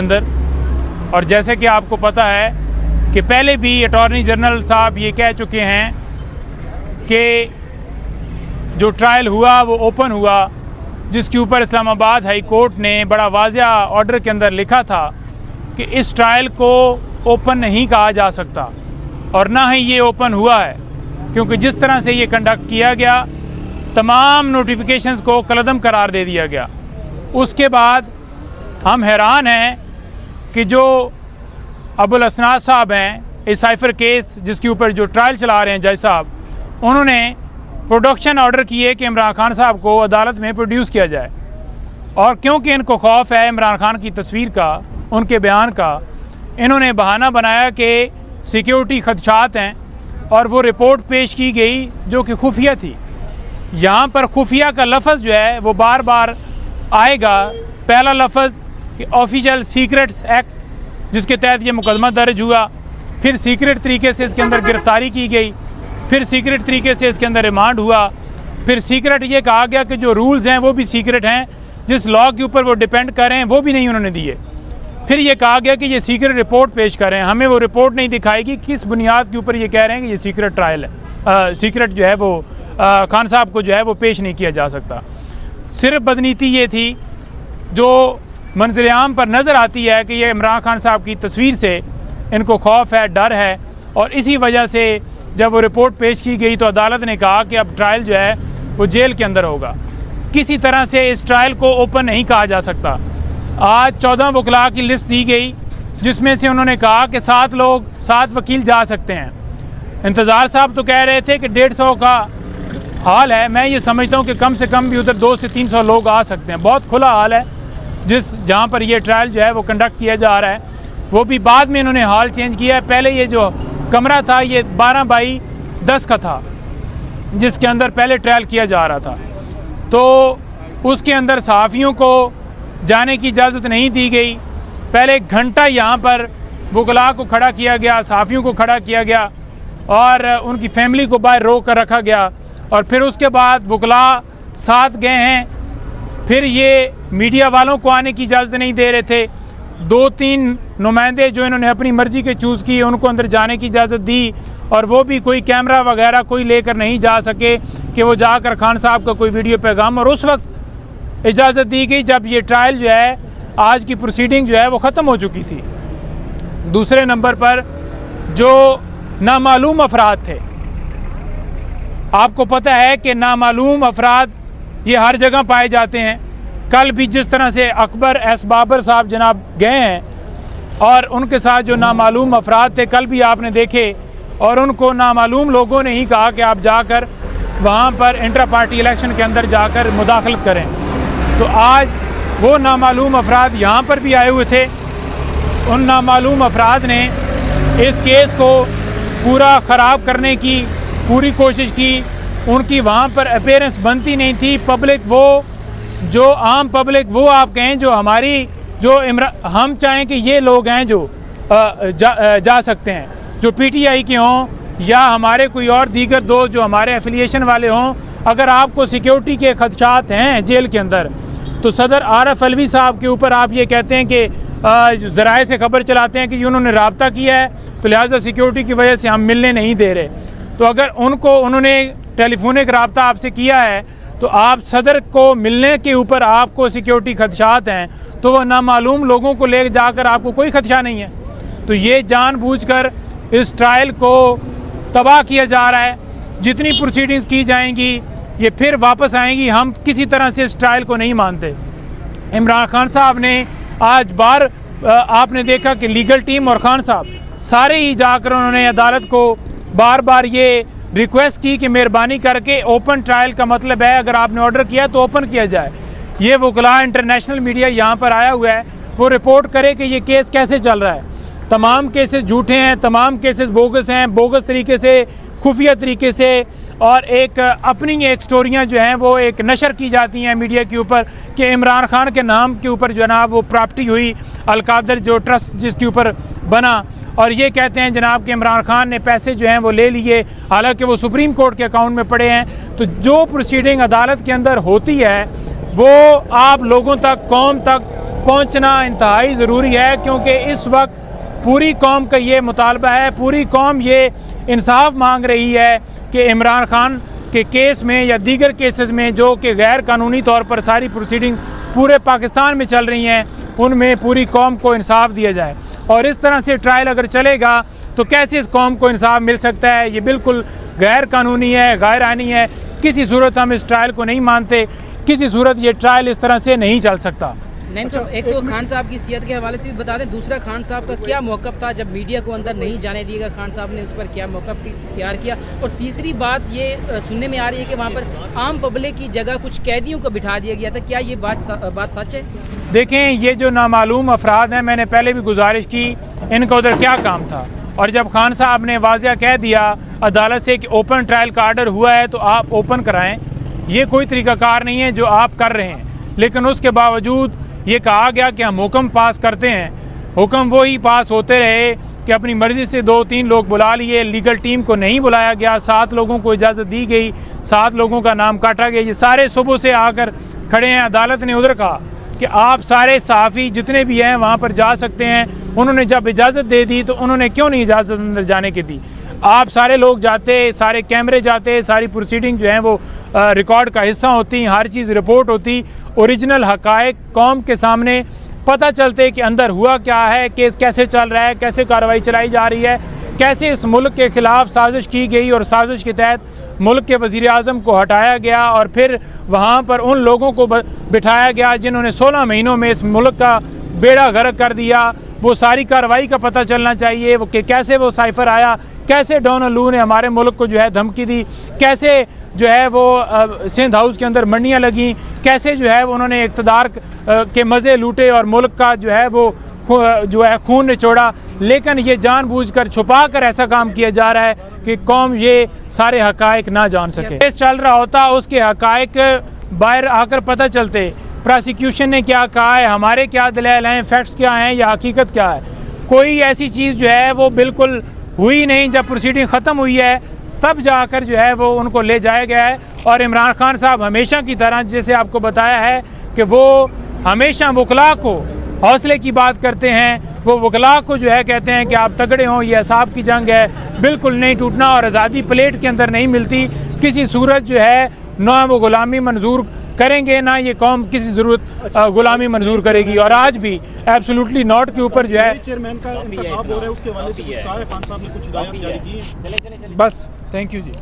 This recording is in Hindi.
अंदर। और जैसे कि आपको पता है कि पहले भी अटॉर्नी जनरल साहब ये कह चुके हैं कि जो ट्रायल हुआ वो ओपन हुआ, जिसके ऊपर इस्लामाबाद हाई कोर्ट ने बड़ा वाज़िया ऑर्डर के अंदर लिखा था कि इस ट्रायल को ओपन नहीं कहा जा सकता, और ना ही ये ओपन हुआ है, क्योंकि जिस तरह से ये कंडक्ट किया गया तमाम नोटिफिकेशंस को कलअदम करार दे दिया गया। उसके बाद हम हैरान हैं कि जो अबुल असनाद साहब हैं, इस साइफर केस जिसके ऊपर जो ट्रायल चला रहे हैं जज साहब, उन्होंने प्रोडक्शन ऑर्डर किए कि इमरान खान साहब को अदालत में प्रोड्यूस किया जाए। और क्योंकि इनको खौफ है इमरान खान की तस्वीर का, उनके बयान का, इन्होंने बहाना बनाया कि सिक्योरिटी खदशात हैं और वो रिपोर्ट पेश की गई जो कि खुफिया थी। यहाँ पर खुफिया का लफ्ज़ जो है वो बार बार आएगा। पहला लफ्ज़ कि ऑफिशियल सीक्रेट्स एक्ट जिसके तहत ये मुकदमा दर्ज हुआ, फिर सीक्रेट तरीके से इसके अंदर गिरफ्तारी की गई, फिर सीक्रेट तरीके से इसके अंदर रिमांड हुआ, फिर सीक्रेट ये कहा गया कि जो रूल्स हैं वो भी सीक्रेट हैं, जिस लॉ के ऊपर वो डिपेंड कर रहे हैं वो भी नहीं उन्होंने दिए। फिर ये कहा गया कि ये सीक्रेट रिपोर्ट पेश कर रहे हैं, हमें वो रिपोर्ट नहीं दिखाएगी किस बुनियाद के ऊपर ये कह रहे हैं कि ये सीक्रेट ट्रायल है, सीक्रेट जो है वो खान साहब को जो है वो पेश नहीं किया जा सकता। सिर्फ बदनीति ये थी जो मंजर-ए-आम पर नज़र आती है कि ये इमरान खान साहब की तस्वीर से इनको खौफ है, डर है, और इसी वजह से जब वो रिपोर्ट पेश की गई तो अदालत ने कहा कि अब ट्रायल जो है वो जेल के अंदर होगा। किसी तरह से इस ट्रायल को ओपन नहीं कहा जा सकता। आज 14 वकला की लिस्ट दी गई जिसमें से उन्होंने कहा कि 7 वकील जा सकते हैं। इंतज़ार साहब तो कह रहे थे कि 150 का हाल है। मैं ये समझता हूँ कि कम से कम भी उधर 200 से 300 लोग आ सकते हैं। बहुत खुला हाल है जहाँ पर ये ट्रायल जो है वो कंडक्ट किया जा रहा है। वो भी बाद में इन्होंने हाल चेंज किया है। पहले ये जो कमरा था ये 12 बाई 10 का था जिसके अंदर पहले ट्रायल किया जा रहा था, तो उसके अंदर सहाफ़ियों को जाने की इजाज़त नहीं दी गई। पहले 1 घंटा यहाँ पर वकला को खड़ा किया गया, सहाफ़ियों को खड़ा किया गया और उनकी फैमिली को बाहर रोक कर रखा गया, और फिर उसके बाद वकला साथ गए हैं। फिर ये मीडिया वालों को आने की इजाज़त नहीं दे रहे थे। 2-3 नुमाइंदे जो इन्होंने अपनी मर्ज़ी के चूज़ किए उनको अंदर जाने की इजाज़त दी, और वो भी कोई कैमरा वगैरह कोई लेकर नहीं जा सके कि वो जाकर खान साहब का कोई वीडियो पैगाम। और उस वक्त इजाज़त दी गई जब ये ट्रायल जो है, आज की प्रोसीडिंग जो है वो ख़त्म हो चुकी थी। दूसरे नंबर पर जो नामालूम अफराद थे, आपको पता है कि नामालूम अफराद ये हर जगह पाए जाते हैं। कल भी जिस तरह से अकबर एस बाबर साहब जनाब गए हैं और उनके साथ जो नामालूम अफराद थे कल भी आपने देखे, और उनको नामालूम लोगों ने ही कहा कि आप जाकर वहाँ पर इंटर पार्टी इलेक्शन के अंदर जाकर मुदाखलत करें। तो आज वो नामालूम अफराद यहाँ पर भी आए हुए थे। उन नामालूम अफराद ने इस केस को पूरा ख़राब करने की पूरी कोशिश की। उनकी वहाँ पर अपीयरेंस बनती नहीं थी। पब्लिक वो जो आम पब्लिक वो आप कहें जो हमारी जो हम चाहें कि ये लोग हैं जो जा सकते हैं, जो PTI के हों या हमारे कोई और दीगर दोस्त जो हमारे एफिलिएशन वाले हों। अगर आपको सिक्योरिटी के खदशात हैं जेल के अंदर, तो सदर आरफ अलवी साहब के ऊपर आप ये कहते हैं कि ज़राए से खबर चलाते हैं कि उन्होंने रब्ता किया है तो लिहाजा सिक्योरिटी की वजह से हम मिलने नहीं दे रहे। तो अगर उन्होंने टेलीफोनिक रब्ता आपसे किया है तो आप सदर को मिलने के ऊपर आपको सिक्योरिटी खदशात हैं, तो वह नामालूम लोगों को ले जाकर आपको कोई खदशा नहीं है। तो ये जानबूझकर इस ट्रायल को तबाह किया जा रहा है। जितनी प्रोसीडिंग्स की जाएंगी ये फिर वापस आएंगी। हम किसी तरह से इस ट्रायल को नहीं मानते। इमरान खान साहब ने आज आपने देखा कि लीगल टीम और खान साहब सारे ही जाकर उन्होंने अदालत को बार बार ये रिक्वेस्ट की कि मेहरबानी करके ओपन ट्रायल का मतलब है अगर आपने ऑर्डर किया तो ओपन किया जाए। ये वकला इंटरनेशनल मीडिया यहाँ पर आया हुआ है, वो रिपोर्ट करे कि ये केस कैसे चल रहा है। तमाम केसेस झूठे हैं, तमाम केसेस बोगस हैं, बोगस तरीके से, खुफिया तरीके से, और एक अपनी एक स्टोरियाँ जो हैं वो एक नशर की जाती हैं मीडिया के ऊपर कि इमरान खान के नाम के ऊपर जनाब वो प्रॉपर्टी हुई अलकादर जो ट्रस्ट जिसके ऊपर बना, और ये कहते हैं जनाब कि इमरान खान ने पैसे जो हैं वो ले लिए, हालांकि वो सुप्रीम कोर्ट के अकाउंट में पड़े हैं। तो जो प्रोसीडिंग अदालत के अंदर होती है वो आप लोगों तक, कौम तक पहुंचना इंतहाई ज़रूरी है, क्योंकि इस वक्त पूरी कौम का ये मुतालबा है, पूरी कौम ये इंसाफ मांग रही है कि इमरान खान के केस में या दीगर केसेस में जो कि गैर कानूनी तौर पर सारी प्रोसीडिंग पूरे पाकिस्तान में चल रही हैं, उनमें पूरी कौम को इंसाफ दिया जाए। और इस तरह से ट्रायल अगर चलेगा तो कैसे इस कौम को इंसाफ मिल सकता है? ये बिल्कुल गैर कानूनी है, गैर आईनी है। किसी सूरत हम इस ट्रायल को नहीं मानते, किसी सूरत ये ट्रायल इस तरह से नहीं चल सकता। नहीं साहब, एक तो खान साहब की सियात के हवाले से भी बता दें, दूसरा खान साहब का क्या मौक़िफ़ था जब मीडिया को अंदर नहीं जाने दिएगा, खान साहब ने उस पर क्या मौक़िफ़ तैयार किया? और तीसरी बात ये सुनने में आ रही है कि वहाँ पर आम पब्लिक की जगह कुछ कैदियों को बिठा दिया गया था, क्या ये बात सच है? देखें, ये जो नामालूम अफराद हैं, मैंने पहले भी गुजारिश की, इनका उधर क्या काम था? और जब खान साहब ने वाज़िया कह दिया अदालत से कि ओपन ट्रायल का आर्डर हुआ है तो आप ओपन कराएं, ये कोई तरीक़ाकार नहीं है जो आप कर रहे हैं। लेकिन उसके बावजूद ये कहा गया कि हम हुक्म पास करते हैं, हुक्म वही पास होते रहे कि अपनी मर्ज़ी से 2-3 लोग बुला लिए, लीगल टीम को नहीं बुलाया गया, 7 लोगों को इजाज़त दी गई, 7 लोगों का नाम काटा गया। ये सारे सुबह से आकर खड़े हैं। अदालत ने उधर कहा कि आप सारे सहाफ़ी जितने भी हैं वहाँ पर जा सकते हैं। उन्होंने जब इजाज़त दे दी तो उन्होंने क्यों नहीं इजाज़त अंदर जाने की दी? आप सारे लोग जाते, सारे कैमरे जाते, सारी प्रोसीडिंग जो हैं वो रिकॉर्ड का हिस्सा होती, हर चीज़ रिपोर्ट होती, ओरिजिनल हक़ाइक़ कौम के सामने पता चलते कि अंदर हुआ क्या है, केस कैसे चल रहा है, कैसे कार्रवाई चलाई जा रही है, कैसे इस मुल्क के ख़िलाफ़ साजिश की गई और साजिश के तहत मुल्क के वज़ीर आज़म को हटाया गया और फिर वहाँ पर उन लोगों को बिठाया गया जिन्होंने 16 महीनों में इस मुल्क का बेड़ा गर्क कर दिया। वो सारी कार्रवाई का पता चलना चाहिए, वो कि कैसे वो साइफ़र आया, कैसे डोनाल्ड लू ने हमारे मुल्क को जो है धमकी दी, कैसे जो है वो सिंध हाउस के अंदर मंडियाँ लगी, कैसे जो है उन्होंने इक़्तिदार के मज़े लूटे और मुल्क का जो है वो जो है खून निचोड़ा। लेकिन ये जानबूझकर छुपा कर ऐसा काम किया जा रहा है कि कौम ये सारे हक़ाइक़ ना जान सके। केस चल रहा होता, उसके हक़ाइक़ बाहर आकर पता चलते, प्रोसिक्यूशन ने क्या कहा है, हमारे क्या दलील हैं, फैक्ट्स क्या हैं या हकीकत क्या है। कोई ऐसी चीज़ जो है वो बिल्कुल हुई नहीं। जब प्रोसीडिंग ख़त्म हुई है तब जाकर जो है वो उनको ले जाया गया है। और इमरान खान साहब हमेशा की तरह, जैसे आपको बताया है कि वो हमेशा वकला को हौसले की बात करते हैं, वो वकला को जो है कहते हैं कि आप तगड़े हों, ये असाब की जंग है, बिल्कुल नहीं टूटना और आज़ादी प्लेट के अंदर नहीं मिलती। किसी सूरत जो है ना वो ग़ुलामी मंजूर करेंगे, ना ये कौम किसी ज़रूरत ग़ुलामी मंजूर करेगी। और आज भी एब्सोल्युटली नॉट के ऊपर जो है चेयरमैन का इंतखाब हो रहा है, उसके हवाले से कुछ कहा है खान साहब ने, कुछ हिदायत जारी की है? बस थैंक यू जी।